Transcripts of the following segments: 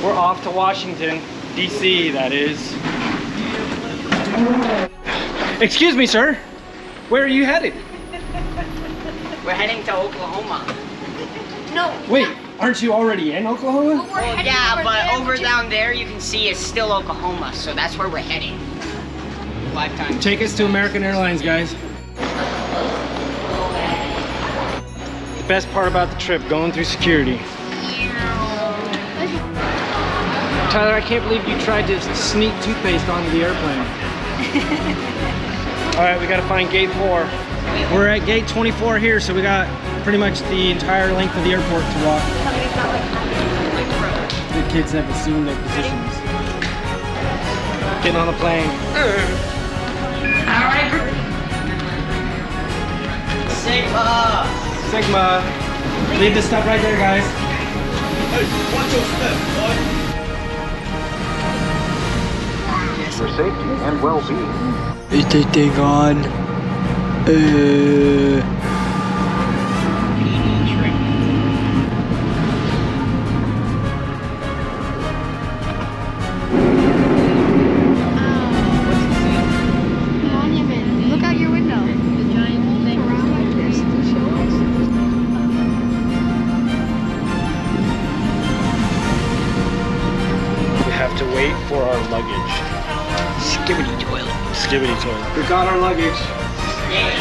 We're off to Washington, D.C., that is. Excuse me, sir. Where are you headed? We're heading to Oklahoma. No. Wait, aren't you already in Oklahoma? Well, yeah, but over down there you can see it's still Oklahoma, so that's where we're heading. 5 times. Take us to American Airlines, guys. The best part about the trip, going through security. Tyler, I can't believe you tried to sneak toothpaste onto the airplane. All right, we gotta find gate 4. We're at gate 24 here, so we got pretty much the entire length of the airport to walk. The kids have assumed their positions. Getting on the plane. Sigma! Sigma. Leave this stuff right there, guys. Hey, watch your step, boy. For safety and well-being. Is this thing on? Monument. Look out your window. The giant thing around like this to show us. We have to wait for our luggage. Skibbity toilet. Skibbity toilet. We got our luggage.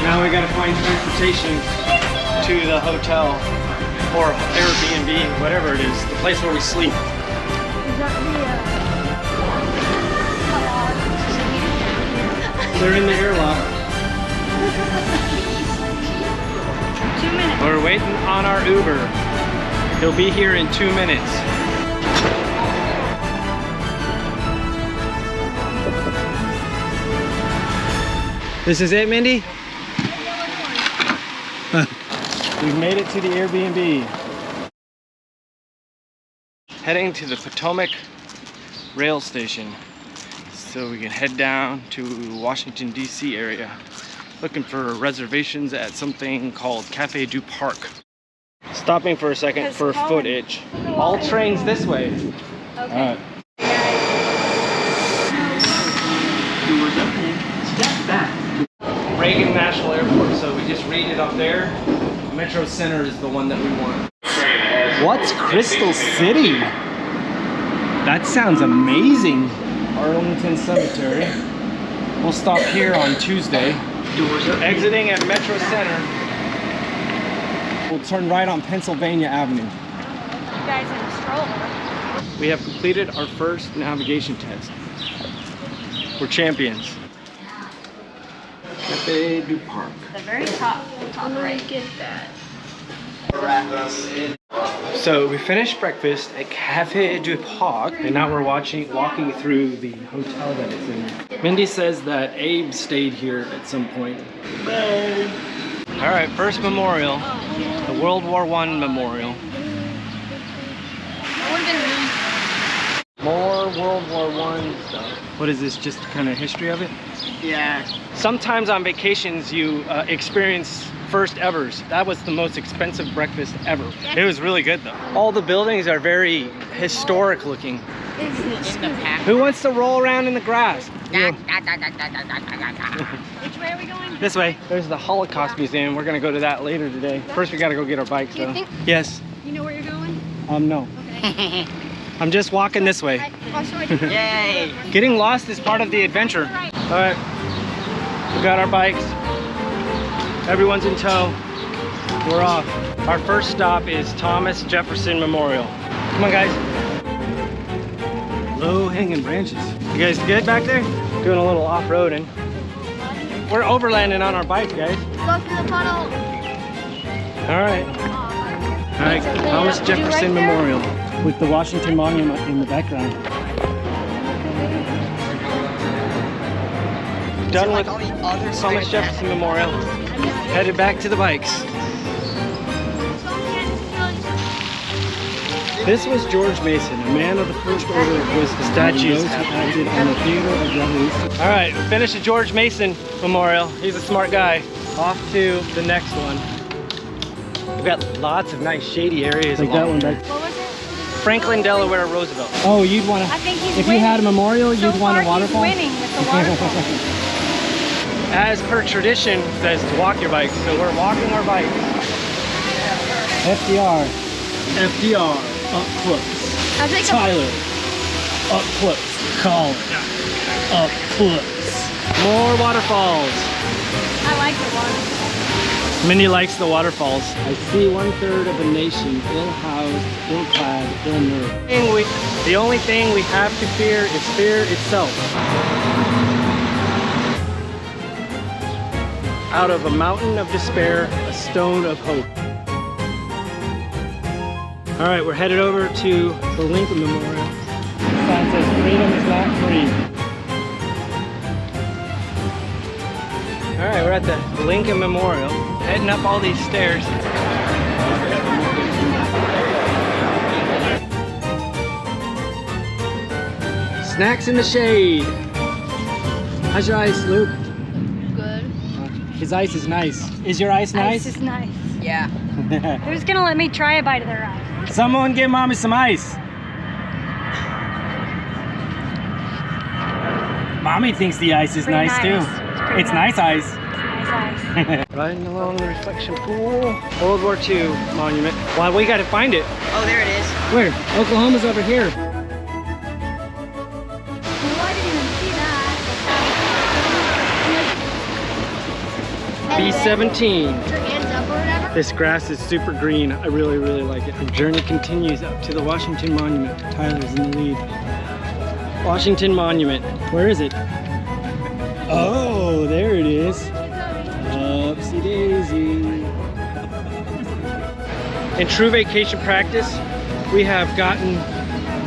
Now we gotta find transportation to the hotel or Airbnb, whatever it is, the place where we sleep. Is that They're in the airlock. 2 minutes. We're waiting on our Uber. He'll be here in 2 minutes. This is it, Mindy? We've made it to the Airbnb. Heading to the Potomac rail station so we can head down to Washington D.C. area. Looking for reservations at something called Cafe du Parc. Stopping for a second for footage. All trains this way. Okay. Doors opening. Step back. Reagan National Airport, so we just read it up there. Metro Center is the one that we want. What's Crystal City? That sounds amazing. Arlington Cemetery. We'll stop here on Tuesday. Doors opening. Exiting at Metro Center. We'll turn right on Pennsylvania Avenue. You guys in a stroller. We have completed our first navigation test. We're champions. Cafe du Parc. The very top right. Get that. So we finished breakfast at Cafe du Parc, and now we're walking through the hotel that it's in. Mindy says that Abe stayed here at some point. All right, first memorial, the World War I memorial. More World War I stuff. What is this, just kind of history of it? Yeah. Sometimes on vacations you experience first evers. That was the most expensive breakfast ever. It was really good though. All the buildings are very historic looking. In the pack. Who wants to roll around in the grass? Which way are we going? This way. There's the Holocaust Museum. We're gonna go to that later today. First we gotta go get our bikes though. Yes. You know where you're going? No. Okay. I'm just walking this way. I'll show you. Yay! Getting lost is part of the adventure. All right, we got our bikes. Everyone's in tow. We're off. Our first stop is Thomas Jefferson Memorial. Come on, guys. Low hanging branches. You guys good back there? Doing a little off-roading. We're overlanding on our bikes, guys. Go through the puddle. All right. All right, Thomas Jefferson Memorial with the Washington Monument in the background. Done with Thomas Jefferson Memorial. Headed back to the bikes. This was George Mason, a man of the First Order of Wisdom. Statues acted on the theater of revolution. All right, finish the George Mason Memorial. He's a smart guy. Off to the next one. We've got lots of nice shady areas. Like that one back. What was it? Franklin Delaware Roosevelt. Oh, you'd want to. I think he's If winning. you had a memorial, So you'd want a far, waterfall. He's winning with the waterfall. As per tradition, it says to walk your bikes, so we're walking our bikes. FDR. FDR. Up close. I think Tyler. Up close. Colin. Up close. More waterfalls. I like the waterfall. Minnie likes the waterfalls. I see 1/3 of a nation ill-housed, ill-clad, ill-nerved. The only thing we have to fear is fear itself. Out of a mountain of despair, a stone of hope. All right, we're headed over to the Lincoln Memorial. The sign says freedom is not free. All right, we're at the Lincoln Memorial, heading up all these stairs. Snacks in the shade. How's your ice, Luke? Good. His ice is nice. Is your ice nice? Ice is nice. Yeah. Who's gonna let me try a bite of their ice? Someone give mommy some ice. Mommy thinks the ice is Pretty nice nice. too. Pretty It's nice ice. Nice ice. Riding along the reflection pool. World War II monument. Well, we gotta find it. Oh, there it is. Where? Oklahoma's over here. Well, I didn't even see that. B-17. Put your hands up or whatever. This grass is super green. I really, really like it. The journey continues up to the Washington Monument. Tyler's in the lead. Washington Monument. Where is it? Oh, there it is. Upsy daisy. In true vacation practice, we have gotten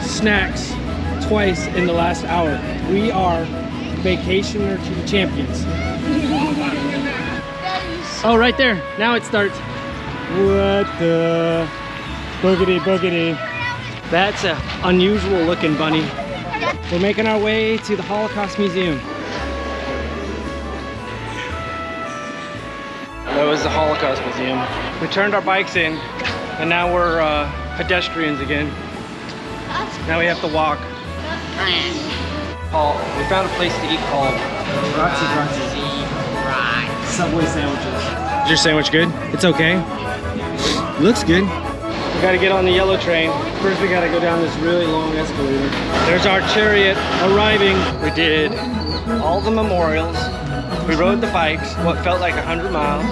snacks twice in the last hour. We are vacationer champions. Oh, right there. Now it starts. What the boogity boogity. That's a unusual looking bunny. We're making our way to the Holocaust Museum. That was the Holocaust Museum. We turned our bikes in, and now we're pedestrians again. Now we have to walk. Paul, we found a place to eat called Subway sandwiches. Is your sandwich good? It's okay. Looks good. We gotta get on the yellow train. First we gotta go down this really long escalator. There's our chariot arriving. We did all the memorials. We rode the bikes, what felt like 100 miles.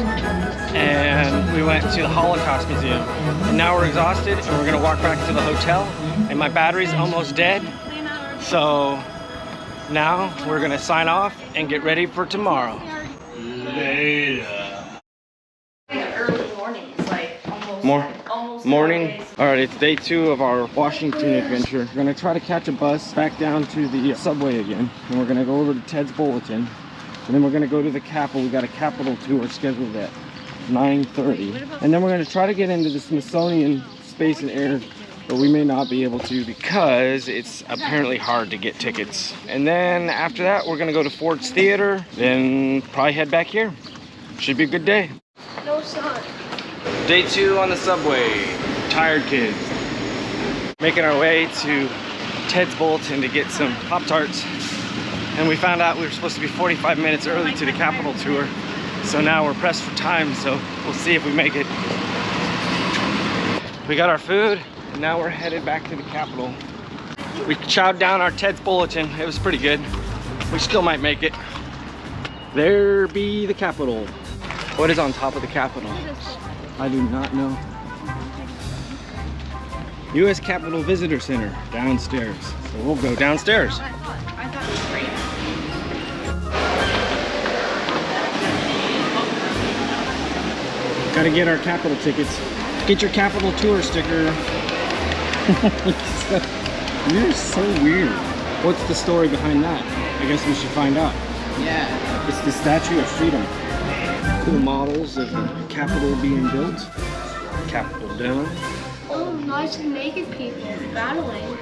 And we went to the Holocaust Museum. And now we're exhausted and we're gonna walk back to the hotel. And my battery's almost dead. So now we're gonna sign off and get ready for tomorrow. Early morning. It's like almost. Almost Morning. All right, it's day 2 of our Washington adventure. We're gonna try to catch a bus back down to the subway again. And we're gonna go over to Ted's Bulletin. And then we're gonna go to the Capitol. We got a Capitol tour scheduled at 9:30. And then we're gonna try to get into the Smithsonian Space and Air, but we may not be able to because it's apparently hard to get tickets. And then after that, we're gonna go to Ford's Theater, then probably head back here. Should be a good day. No sun. Day 2 on the subway. Tired kids. Making our way to Ted's Bulletin to get some Pop-Tarts. And we found out we were supposed to be 45 minutes early to the Capitol tour. So now we're pressed for time, so we'll see if we make it. We got our food, and now we're headed back to the Capitol. We chowed down our Ted's Bulletin. It was pretty good. We still might make it. There be the Capitol. What is on top of the Capitol? I do not know. U.S. Capitol Visitor Center, downstairs. So we'll go downstairs. Gotta get our Capitol tickets. Get your Capitol tour sticker. You're so weird. What's the story behind that? I guess we should find out. Yeah. It's the Statue of Freedom. Cool models of the Capitol being built. Capitol down. Oh, nice naked people battling.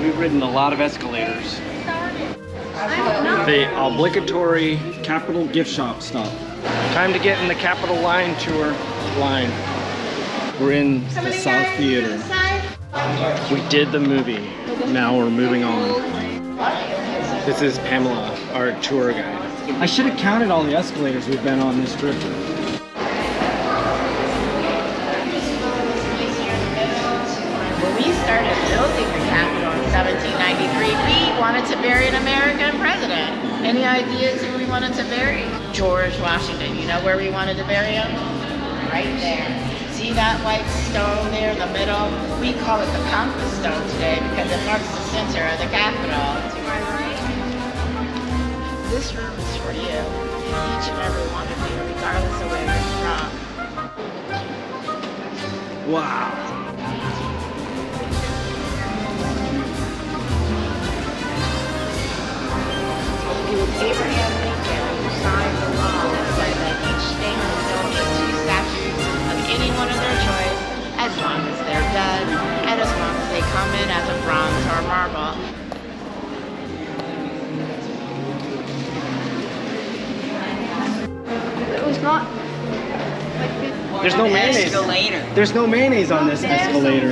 We've ridden a lot of escalators. I don't know. The obligatory Capitol gift shop stop. Time to get in the Capitol line tour line. We're in the South Theater. We did the movie. Now we're moving on. This is Pamela, our tour guide. I should have counted all the escalators we've been on this trip. When we started building the Capitol in 1793, we wanted to bury an American president. Any ideas who we wanted to bury? George Washington. You know where we wanted to bury him? Right there. See that white stone there in the middle? We call it the compass stone today because it marks the center of the Capitol. To my right. This room is for you. Each and every one of you, regardless of where you're from. Wow. It was Abraham Lincoln who signed the law that said that each state will donate 2 statues of any one of their choice as long as they're dead and as long as they come in as a bronze or marble. It was not like this. There's no mayonnaise. Escalator. There's no mayonnaise on this escalator.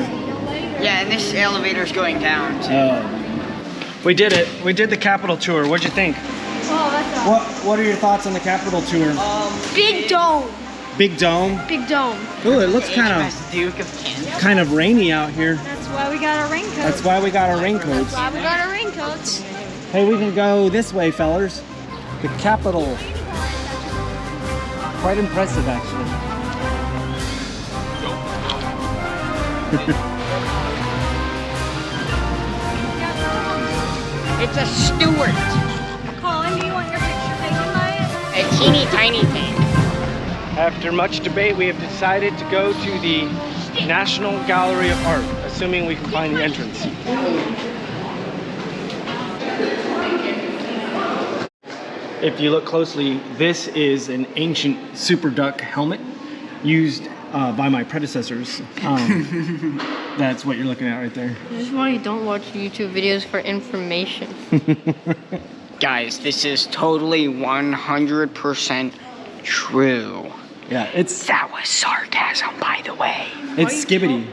Yeah, and this elevator's going down too. Oh. We did it. We did the Capitol tour. What'd you think? Oh, that's awesome. What are your thoughts on the Capitol tour? Big dome. Big dome. Big dome. Ooh, it looks Duke of Kent. kind of rainy out here. That's why we got our raincoats. That's why we got our raincoats. That's why we got our raincoats. Hey, we can go this way, fellers. The Capitol. Quite impressive, actually. It's a Stewart. Colin, do you want your picture taken by it? A teeny tiny thing. After much debate, we have decided to go to the National Gallery of Art, assuming we can find the entrance. If you look closely, this is an ancient super duck helmet used by my predecessors. That's what you're looking at right there. This is why you don't watch YouTube videos for information. Guys, this is totally 100% true. Yeah, it's That was sarcasm, by the way. it's skibbity.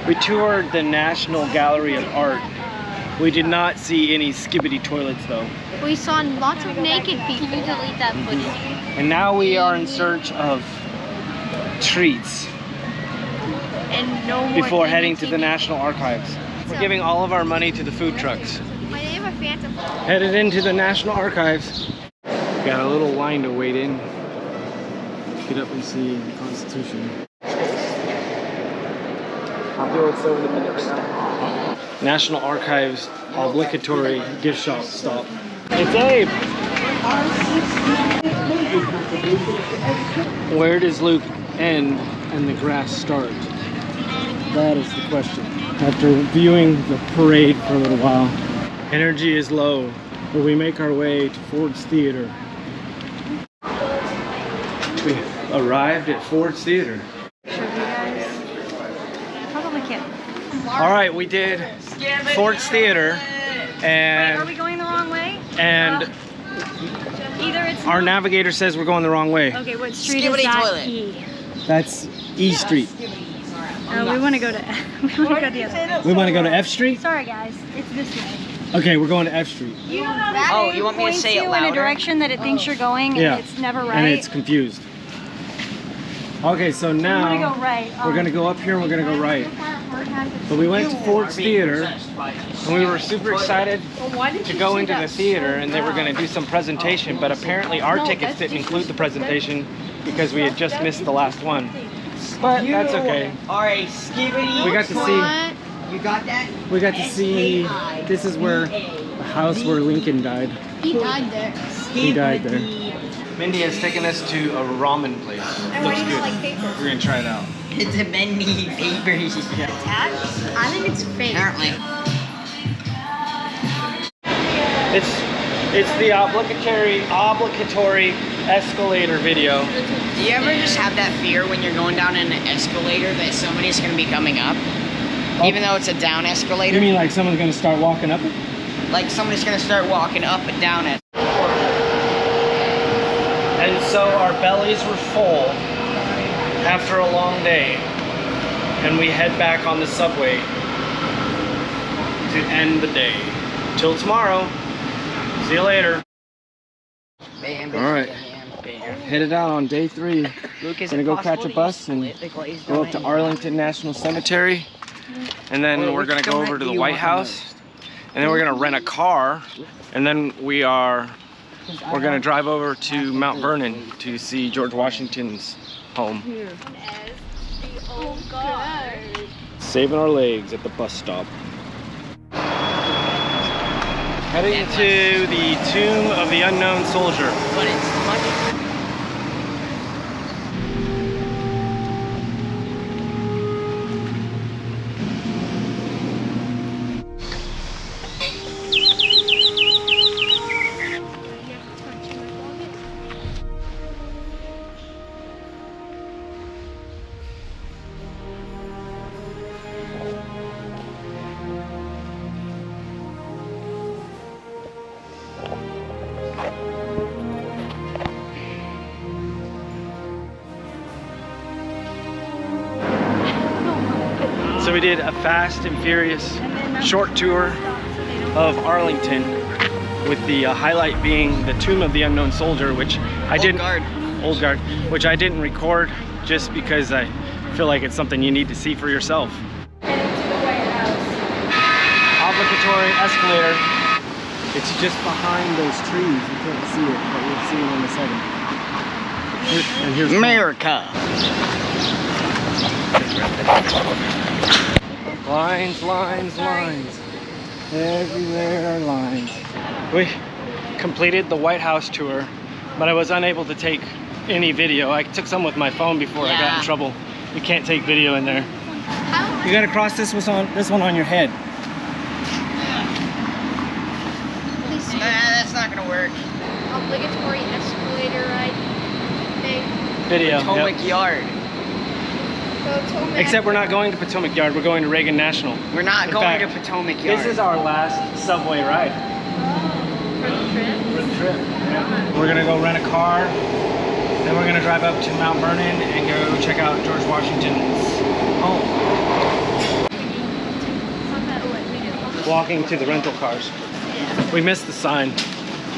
We toured the National Gallery of Art. We did not see any skibbity toilets though. We saw lots of naked people. Can you delete that footage? And now we are in search of treats And no more before TV. heading to the National Archives. We're giving all of our money to the food trucks. My name is Phantom. Headed into the National Archives. Got a little line to wait in. Get up and see the Constitution. National Archives obligatory gift shop stop. It's Abe. Where does Luke end and the grass start? That is the question. After viewing the parade for a little while, energy is low, but we make our way to Ford's Theater. We arrived at Ford's Theater. Probably can't. All right, we did Ford's Theater, Wait, are and we going the wrong way? Either it's our navigator says we're going the wrong way. Okay, what street Skibbity is that? toilet. E. That's E Street. We want to go to we want to go the other way. We want to go to F Street? Sorry guys, it's this way. Okay, we're going to F Street. You know how Oh, you want me to points say it you in louder? a direction that it thinks you're going Yeah. and it's never right? And it's confused. Okay, so we want to now go right. we're going to go up here and we're going to go right. But we went to Ford's Theater and we were super excited to go into the theater and they were going to do some presentation, but apparently our tickets didn't include the presentation because we had just missed the last one. But that's okay. Are a skibbity. We got to see What? You got that? we got to see this is where the house where Lincoln died. He died there. He died there. Mindy has taken us to a ramen place. Looks good. We're gonna try it out. It's a bendy papers. I think it's fake. Apparently. It's the obligatory escalator video. Do you ever just have that fear when you're going down in an escalator that somebody's gonna be coming up? Even though it's a down escalator. You mean like someone's gonna start walking up it? Like somebody's gonna start walking up and down it. And so our bellies were full after a long day. And we head back on the subway to end the day. Till tomorrow. See you later. Bam, All right. bam. Headed out on day 3. Luke, is Gonna it go possible catch a to bus and split the glazed go up to donut? Arlington National Cemetery. And then Well, we're which gonna go donut over to do the you White want the House. And then we're gonna rent a car. And then we're gonna drive over to Mount Vernon to see George Washington's home. Oh God. Saving our legs at the bus stop. Heading to the Tomb of the Unknown Soldier. But it's much. So we did a fast and furious short tour of Arlington, with the highlight being the Tomb of the Unknown Soldier, which I didn't. Old Guard, which I didn't record just because I feel like it's something you need to see for yourself. Obligatory escalator. It's just behind those trees. You can't see it, but we'll see it in a second. And here's America. lines, lines, lines. Everywhere are lines. We completed the White House tour, but I was unable to take any video. I took some with my phone before I got in trouble. You can't take video in there. You gotta cross this one on your head. That's not gonna work. Obligatory escalator ride thing. Video. Potomac Yep. Yard. Potomac. Except we're not going to Potomac Yard, we're going to Reagan National. We're not In going fact, to Potomac Yard. This is our last subway ride. For the trip. For the trip. Yeah. We're gonna go rent a car, then we're gonna drive up to Mount Vernon and go check out George Washington's home. Walking to the rental cars. We missed the sign,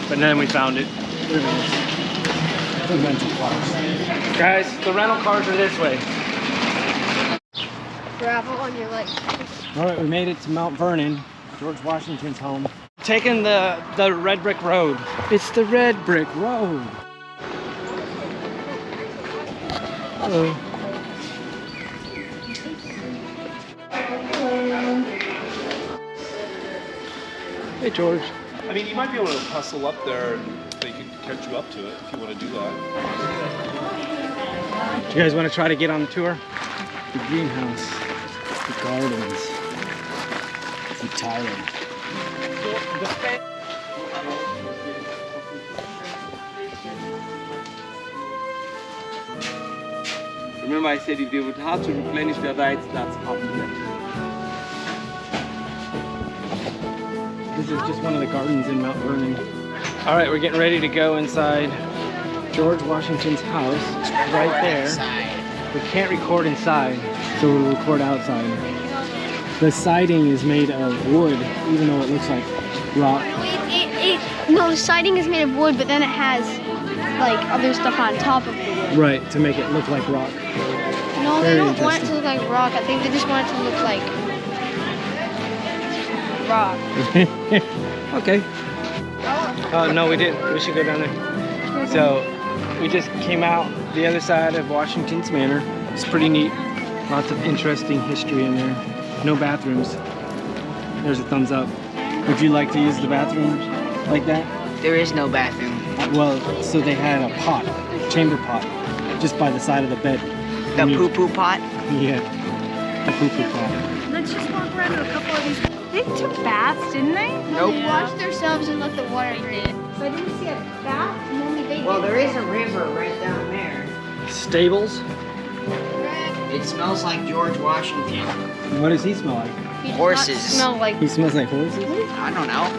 but then we found it. There it is. The rental cars. Guys, the rental cars are this way. Gravel on your legs. All right, we made it to Mount Vernon, George Washington's home. Taking the red brick road. It's the red brick road. Hello. Hey, George. I mean, you might be able to hustle up there and they can catch you up to it if you want to do that. Do you guys want to try to get on the tour? The greenhouse, the gardens, the Tyler. Remember I said if they would have to replenish their diet, that's up to them. This is just one of the gardens in Mount Vernon. All right, we're getting ready to go inside George Washington's house. It's right there. We can't record inside, so we'll record outside. The siding is made of wood, even though it looks like rock. No, the siding is made of wood, but then it has like other stuff on top of the wood. Right, to make it look like rock. No, Very they don't want it interesting. to look like rock. I think they just want it to look like rock. Okay. Oh, no, we didn't. We should go down there. So, we just came out the other side of Washington's Manor. It's pretty neat. Lots of interesting history in there. No bathrooms. There's a thumbs up. Would you like to use the bathroom like that? There is no bathroom. Well, so they had a pot, chamber pot, just by the side of the bed. The poo-poo pot? Yeah, the poo-poo pot. Let's just walk around to a couple of these. They took baths, didn't they? Nope. They washed themselves and let the water drain. So I didn't see a bath, only they Well, there is a river right down there. Stables. It smells like George Washington. What does he smell like? He does Horses. not smell like He smells like horses? I don't know.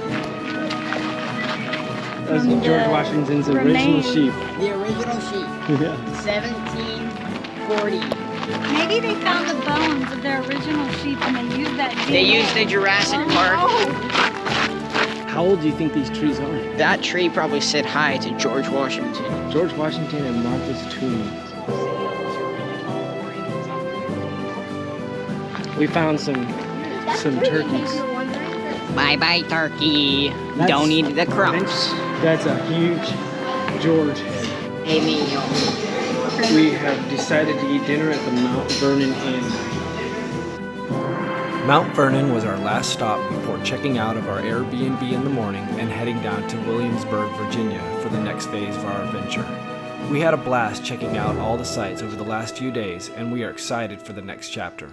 That's From George the Washington's original remains. sheep. The original sheep. Yeah. 1740. Maybe they found the bones of their original sheep and they used that DNA. They used the Jurassic Park. How old do you think these trees are? That tree probably said hi to George Washington. George Washington and Martha's tomb. We found some turkeys. Bye-bye, turkey. That's- Don't eat the crumbs. That's a huge George head. Hey, me. We have decided to eat dinner at the Mount Vernon Inn. Mount Vernon was our last stop before checking out of our Airbnb in the morning and heading down to Williamsburg, Virginia for the next phase of our adventure. We had a blast checking out all the sites over the last few days, and we are excited for the next chapter.